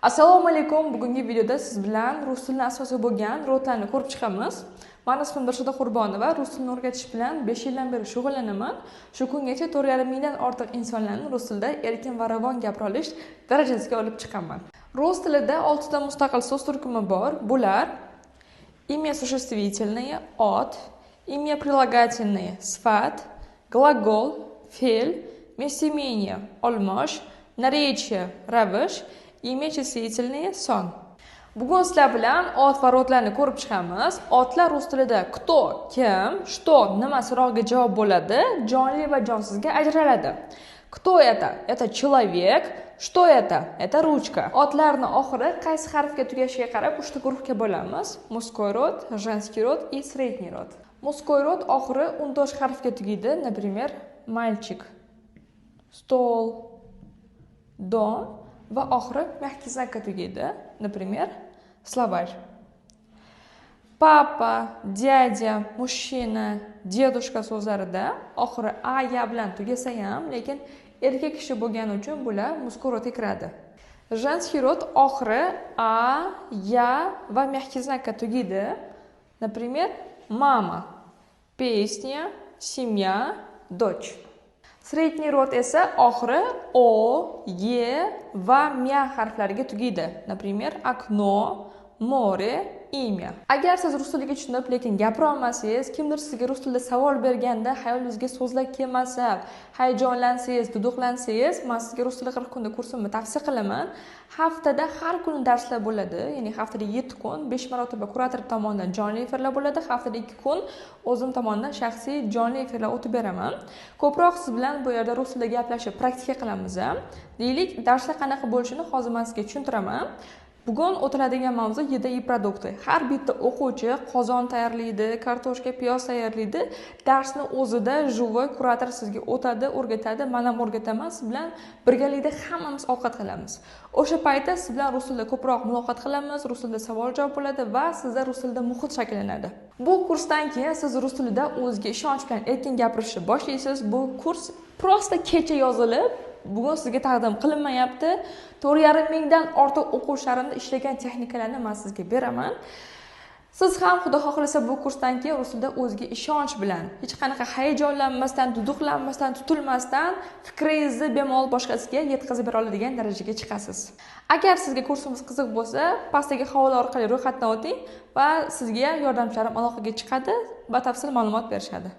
Assalomu alaykum. Bugungi videoda siz bilan rus tilini asosi bo'lgan rotlarni ko'rib chiqamiz. Men ismim Dilshod Qurbonova, rus tilini o'rgatish bilan 5 yildan beri shug'ullanaman. Shu kungacha 4,5 mingdan ortiq insonlarni rus tilida erkin va ravon gapira olish darajasiga olib chiqqanman. Rus tilida 6 ta mustaqil so'z turkumi bor. Bular: имя существительное от, имя прилагательное сфат, глагол fe'l, местоимение olmosh, наречие ravish, имя числительное son. Bugun sizlar bilan ot va rodlarni ko'rib chiqamiz. Otlar rus tilida кто, kim, что, nima so'rog'iga javob bo'ladi, jonli va jonsizga ajraladi. Кто это? Это человек. Что это? Это ручка. Otlarni oxiri qaysi harfga tugashiga qarab 3 ta guruhga bo'lamiz. Мужской род, женский род и средний род. Мужской род oxiri undosh harfga tugaydi. Например, мальчик, стол, дом. Va oxiri мягкий знакка tugaydi. Например, словарь. Papa, dядя, mужчина, дедушка so'zlarida oxiri a ya bilan tugasa ham, lekin erkak kishi bo'lgani uchun bular мужской род kiradi. Женский род oxiri a, ya va мягкий знакка tugaydi. Например, мама, песня, семья, дочь. Средний род esa oxiri o, ye va mya harflariga tugaydi. Например, окно, море, имя. Agar siz rus tiliga tushunib, lekin gapira olmasangiz, kimdir sizga rus tilida savol berganda, hayolingizga so'zlar kelmasa, hayajonlansangiz, duduqlansangiz, men sizga rus tili 40 kunda kursimni tavsiya qilaman. Haftada har kuni darslar bo'ladi. Ya'ni haftada 7 kun 5 marotaba kurator tomonidan jonli efirlar bo'ladi. Haftada 2 kun o'zim tomonidan shaxsiy jonli efirlar o'tib beraman. Ko'proq siz bilan bu yerda rus tilida gaplashib praktika qilamiz. Deylik, darslar qanaqa bo'lishini hozir men sizga tushuntiraman. Bugun o'tiladigan mavzu yedayi produkti. Har bitta o'quvchi qozon tayyorlaydi, kartoshka, piyoz tayyorlaydi. Darsni o'zida juvoy kurator sizga o'tadi, o'rgatadi, men ham o'rgataman. Siz bilan birgalikda hammamiz ovqat qilamiz. O'sha paytda siz bilan rus tilida ko'proq muloqot qilamiz, rus tilida savol-javob bo'ladi va sizda rus tilida muhit shakllanadi. Bu kursdan keyin siz rus tilida o'zingizga ishonch bilan erkin gapirishni boshlaysiz. Bu kurs prosta kecha yozilib, bugun sizga taqdim qilinmayapti. 4,5 mingdan ortiq o'quvchilarimni ishlagan texnikalarni men sizga beraman. Siz ham xudo xohlasa bu kursdan keyin rus tilida o'zga ishonch bilan, hech qanaqa hayajonlanmasdan, duduqlanmasdan, tutilmasdan fikringizni bemalol boshqasiga yetkazib bera oladigan darajaga chiqasiz. Agar sizga kursimiz qiziq bo'lsa, pastdagi havola orqali ro'yxatdan o'ting va sizga yordamchilarim aloqaga chiqadi va batafsil ma'lumot berishadi.